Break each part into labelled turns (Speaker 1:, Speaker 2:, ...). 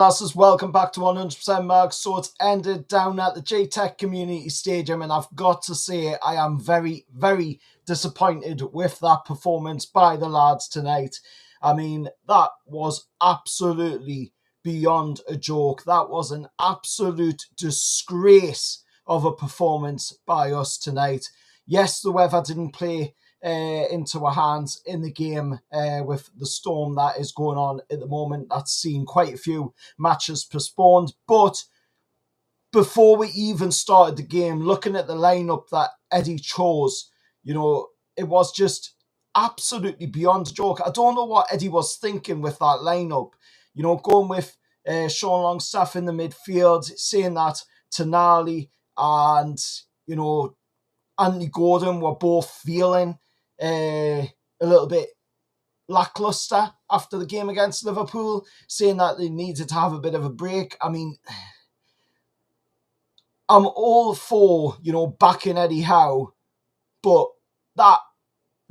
Speaker 1: Masters, welcome back to 100% Mark. So it's ended down at the J-Tech Community Stadium, and I've got to say I am very, very disappointed with that performance by the lads tonight. I mean, that was absolutely beyond a joke. That was an absolute disgrace of a performance by us tonight. Yes, the weather didn't play into our hands in the game with the storm that is going on at the moment. That's seen quite a few matches postponed. But before we even started the game, looking at the lineup that Eddie chose, it was just absolutely beyond a joke. I don't know what Eddie was thinking with that lineup. Going with Sean Longstaff in the midfield, saying that Tonali and, Anthony Gordon were both feeling a little bit lackluster after the game against Liverpool, saying that they needed to have a bit of a break. I mean, I'm all for, backing Eddie Howe, but that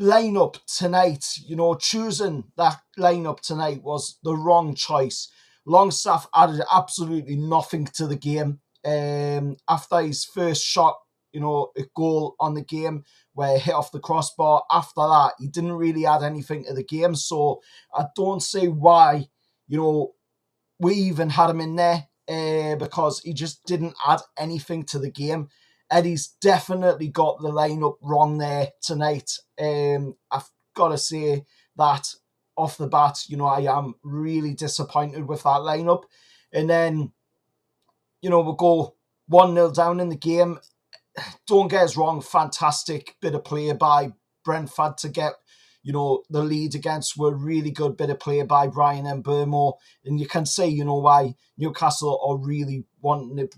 Speaker 1: lineup tonight, choosing that lineup tonight was the wrong choice. Longstaff added absolutely nothing to the game. After his first shot, a goal on the game where he hit off the crossbar. After that, he didn't really add anything to the game. So I don't see why, we even had him in there because he just didn't add anything to the game. Eddie's definitely got the lineup wrong there tonight. I've got to say that off the bat, I am really disappointed with that lineup. And then, we'll go 1-0 down in the game. Don't get us wrong, fantastic bit of play by Brentford to get, the lead against a really good bit of play by Brian Mbeumo. And you can see, why Newcastle are really wanting to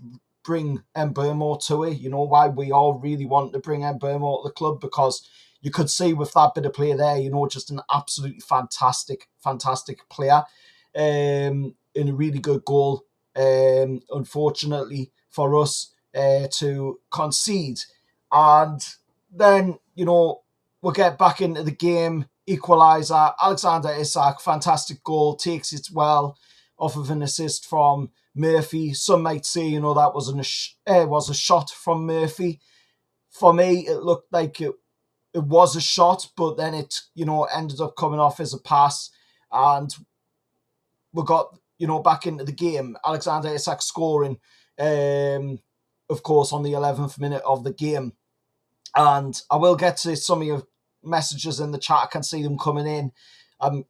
Speaker 1: bring Mbeumo to it. Why we all really want to bring Mbeumo to the club, because you could see with that bit of play there, just an absolutely fantastic player. In a really good goal. Unfortunately for us, to concede. And then, we'll get back into the game. Equaliser, Alexander Isak, fantastic goal, takes it well off of an assist from Murphy. Some might say, that was a shot from Murphy. For me, it looked like it was a shot, but then it, ended up coming off as a pass. And we got, back into the game. Alexander Isak scoring, of course, on the 11th minute of the game. And I will get to some of your messages in the chat. I can see them coming in. I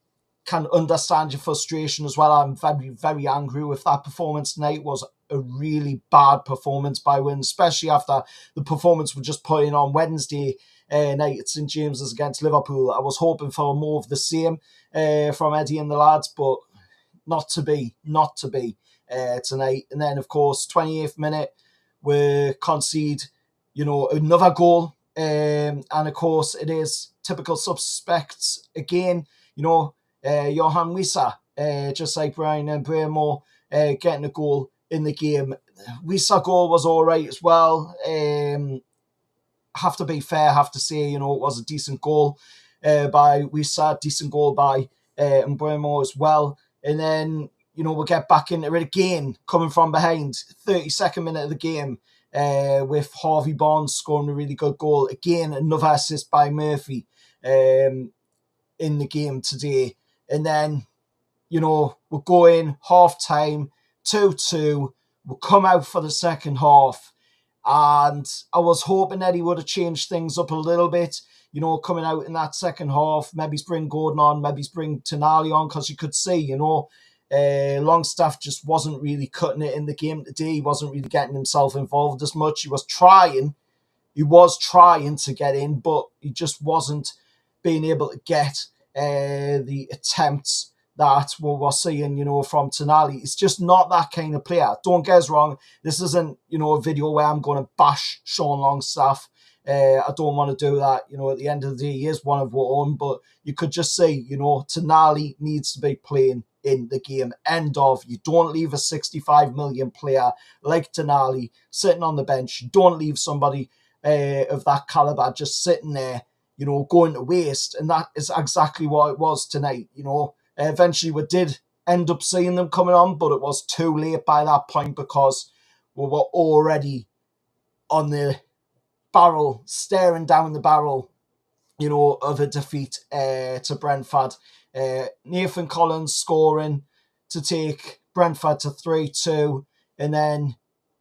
Speaker 1: can understand your frustration as well. I'm very, very angry with that performance tonight. It was a really bad performance by Wynn, especially after the performance we're just putting on Wednesday night at St James's against Liverpool. I was hoping for more of the same from Eddie and the lads, but not to be tonight. And then, of course, 28th minute, we concede, another goal. And, of course, it is typical suspects again. Johan Wissa, just like Brian Mbeumo, getting a goal in the game. Wissa goal was all right as well. Have to be fair, have to say, it was a decent goal by Wissa, decent goal by Mbeumo as well. And then, we'll get back into it again, coming from behind, 32nd minute of the game, with Harvey Barnes scoring a really good goal. Again, another assist by Murphy in the game today. And then, we'll go in half-time, 2-2. We'll come out for the second half. And I was hoping Eddie would have changed things up a little bit, coming out in that second half. Maybe bring Gordon on, maybe bring Tonali on, because you could see, Longstaff just wasn't really cutting it in the game today. He wasn't really getting himself involved as much. He was trying to get in, but he just wasn't being able to get the attempts that we were seeing, from Tonali. It's just not that kind of player. Don't get us wrong. This isn't, a video where I'm going to bash Sean Longstaff. I don't want to do that. At the end of the day, he is one of our own, but you could just say, Tonali needs to be playing in the game. End of. You don't leave a 65 million player like Tonali sitting on the bench. You don't leave somebody of that caliber just sitting there, going to waste. And that is exactly what it was tonight. Eventually we did end up seeing them coming on, but it was too late by that point because we were already on the barrel, staring down the barrel, of a defeat to Brentford. Nathan Collins scoring to take Brentford to 3-2. And then,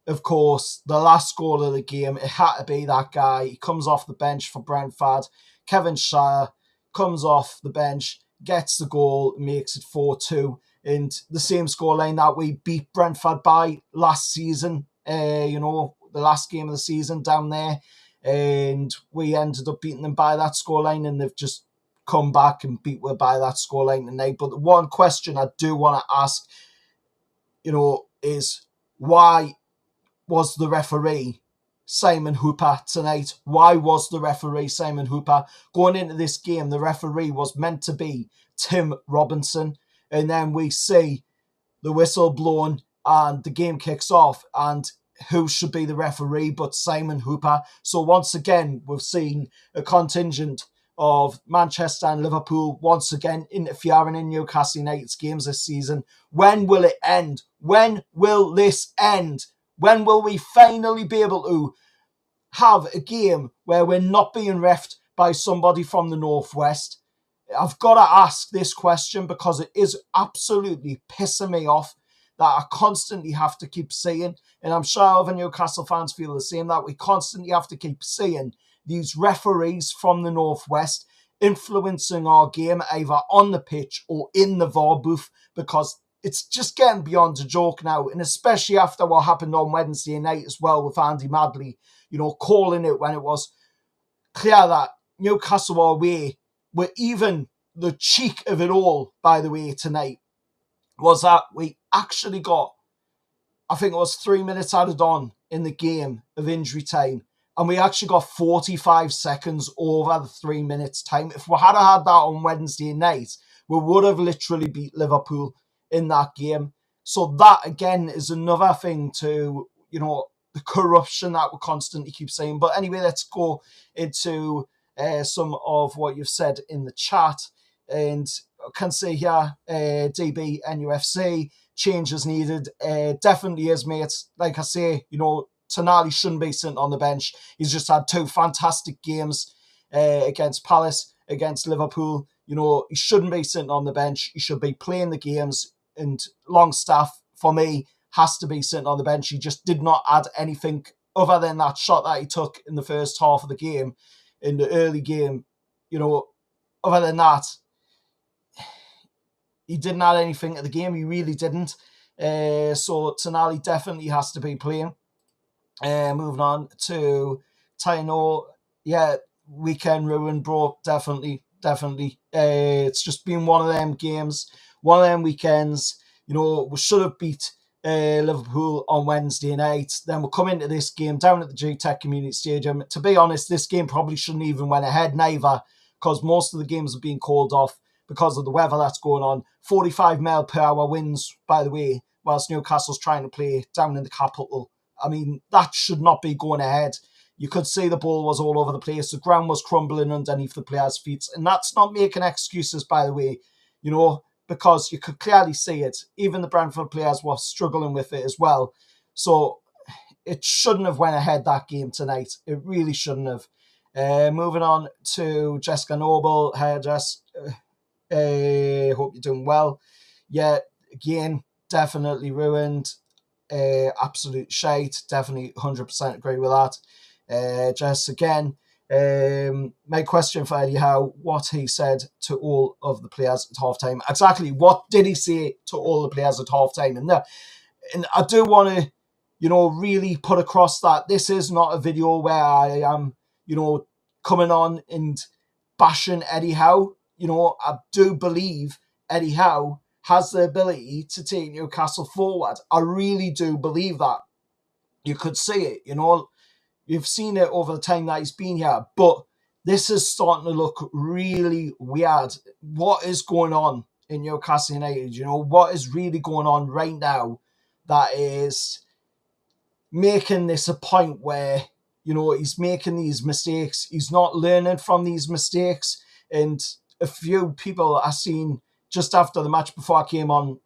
Speaker 1: of course, the last goal of the game, it had to be that guy. He comes off the bench for Brentford. Kevin Shire comes off the bench, gets the goal, makes it 4-2. And the same scoreline that we beat Brentford by last season, the last game of the season down there. And we ended up beating them by that scoreline, and they've just come back and beat us by that scoreline tonight. But the one question I do want to ask, is why was the referee Simon Hooper tonight? Why was the referee Simon Hooper? Going into this game, the referee was meant to be Tim Robinson, and then we see the whistle blown and the game kicks off, and who should be the referee but Simon Hooper? So once again, we've seen a contingent of Manchester and Liverpool once again interfering in Newcastle United's games this season. When will it end? When will this end? When will we finally be able to have a game where we're not being reffed by somebody from the Northwest? I've got to ask this question because it is absolutely pissing me off that I constantly have to keep seeing, and I'm sure other Newcastle fans feel the same, that we constantly have to keep seeing these referees from the Northwest influencing our game either on the pitch or in the VAR booth, because it's just getting beyond a joke now, and especially after what happened on Wednesday night as well with Andy Madley, calling it when it was clear that Newcastle were away. Were even the cheek of it all, by the way, tonight, was that we actually got, I think it was 3 minutes added on in the game of injury time, and we actually got 45 seconds over the 3 minutes time. If we had had that on Wednesday night, we would have literally beat Liverpool in that game. So that, again, is another thing to, the corruption that we constantly keep saying. But anyway, let's go into some of what you've said in the chat. And I can see here, DB NUFC, changes needed. Definitely is, mate. Like I say, Tonali shouldn't be sitting on the bench. He's just had 2 fantastic games against Palace, against Liverpool. He shouldn't be sitting on the bench. He should be playing the games. And Longstaff, for me, has to be sitting on the bench. He just did not add anything other than that shot that he took in the first half of the game, in the early game. Other than that, he didn't add anything to the game. He really didn't. So Tonali definitely has to be playing. Moving on to Taino. Yeah, weekend ruined, bro. Definitely. It's just been one of them games, one of them weekends. We should have beat Liverpool on Wednesday night. Then we'll come into this game down at the G-Tech Community Stadium. To be honest, this game probably shouldn't even went ahead neither, because most of the games have been called off because of the weather that's going on. 45 mile per hour winds, by the way, whilst Newcastle's trying to play down in the capital. I mean, that should not be going ahead. You could see the ball was all over the place. The ground was crumbling underneath the players' feet. And that's not making excuses, by the way, because you could clearly see it. Even the Brentford players were struggling with it as well. So it shouldn't have went ahead, that game tonight. It really shouldn't have. Moving on to Jessica Noble. Hey, Jess. Hope you're doing well. Yeah, again, definitely ruined. Absolute shite. Definitely 100% agree with that. Jess, again, my question for Eddie Howe, what he said to all of the players at halftime. Exactly, what did he say to all the players at halftime? And I do want to, really put across that this is not a video where I am, coming on and bashing Eddie Howe. I do believe Eddie Howe has the ability to take Newcastle forward. I really do believe that. You could see it, You've seen it over the time that he's been here, but this is starting to look really weird. What is going on in Newcastle United? What is really going on right now that is making this a point where, he's making these mistakes. He's not learning from these mistakes. And a few people I seen just after the match before I came on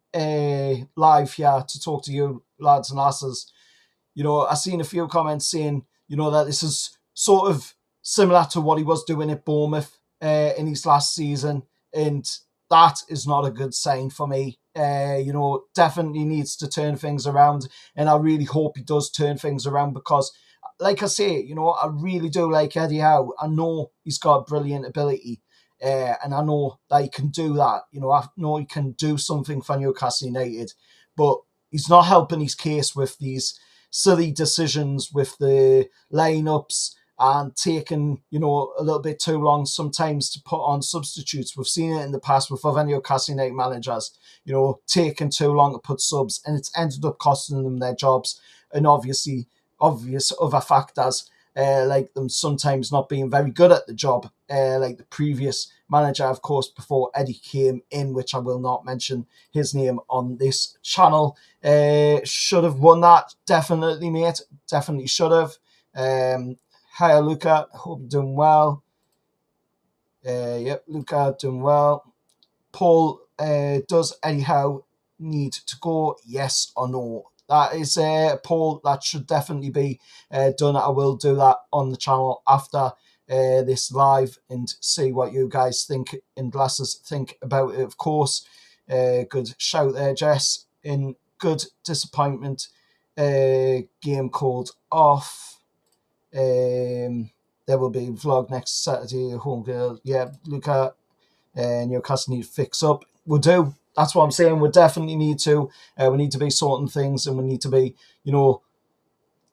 Speaker 1: live here to talk to you lads and lasses. I've seen a few comments saying, that this is sort of similar to what he was doing at Bournemouth in his last season, and that is not a good sign for me. Definitely needs to turn things around, and I really hope he does turn things around because, like I say, I really do like Eddie Howe. I know he's got brilliant ability, and I know that he can do that. I know he can do something for Newcastle United, but he's not helping his case with these silly decisions with the lineups and taking, a little bit too long sometimes to put on substitutes. We've seen it in the past with other Newcastle United managers, taking too long to put subs, and it's ended up costing them their jobs. And obviously, obvious other factors, like them sometimes not being very good at the job, like the previous manager, of course, before Eddie came in, which I will not mention his name on this channel. Should have won that, definitely, mate. Definitely should have. Hiya, Luca. Hope you're doing well. Yep, Luca doing well. Paul, does Eddie Howe need to go? Yes or no? That is a poll that should definitely be done. I will do that on the channel after this live and see what you guys think and glasses think about it, of course. Good shout there, Jess. In good disappointment, game called off. There will be a vlog next Saturday. Home girl, yeah, Luca. Newcastle need to fix up. We'll do. That's what I'm saying. We definitely need to. We need to be sorting things, and we need to be,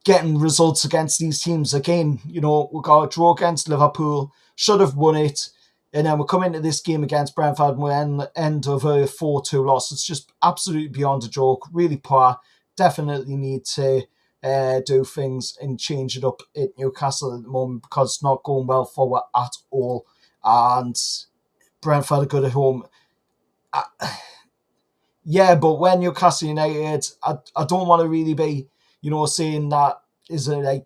Speaker 1: getting results against these teams again. We got a draw against Liverpool. Should have won it. And then we'll come into this game against Brentford and we'll end of a 4-2 loss. It's just absolutely beyond a joke. Really poor. Definitely need to do things and change it up at Newcastle at the moment because it's not going well forward at all. And Brentford are good at home. Yeah, but when Newcastle United, I don't want to really be, saying that is a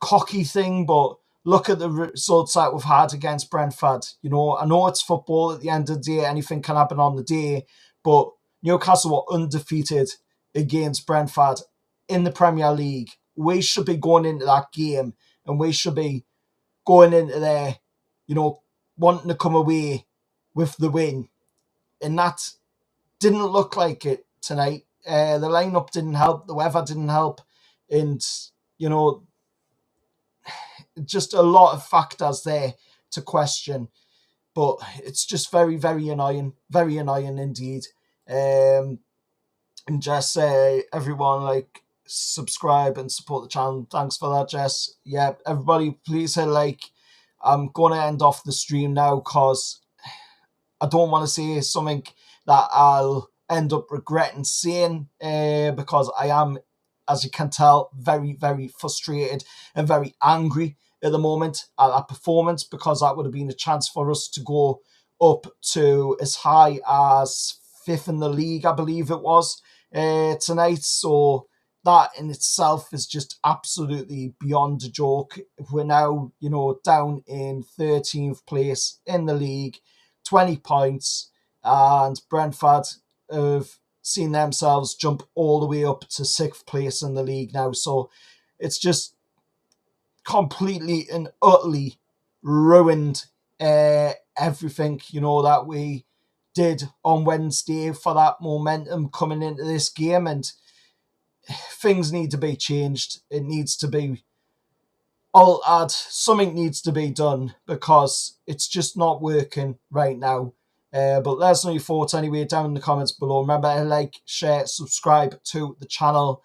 Speaker 1: cocky thing, but look at the results that we've had against Brentford. I know it's football at the end of the day, anything can happen on the day, but Newcastle were undefeated against Brentford in the Premier League. We should be going into that game and we should be going into there, wanting to come away with the win. And that didn't look like it tonight. The lineup didn't help. The weather didn't help. And, just a lot of factors there to question. But it's just very, very annoying. Very annoying indeed. And just everyone, subscribe and support the channel. Thanks for that, Jess. Yeah, everybody, please hit like. I'm going to end off the stream now because I don't want to say something that I'll end up regretting saying because I am, as you can tell, very, very frustrated and very angry at the moment at that performance because that would have been a chance for us to go up to as high as 5th in the league, I believe it was, tonight. So that in itself is just absolutely beyond a joke. We're now, down in 13th place in the league, 20 points, and Brentford have seen themselves jump all the way up to 6th place in the league now. So it's just completely and utterly ruined everything, that we did on Wednesday for that momentum coming into this game, and things need to be changed. It needs to be altered. Something needs to be done because it's just not working right now. But let us know your thoughts anyway down in the comments below. Remember to like, share, subscribe to the channel.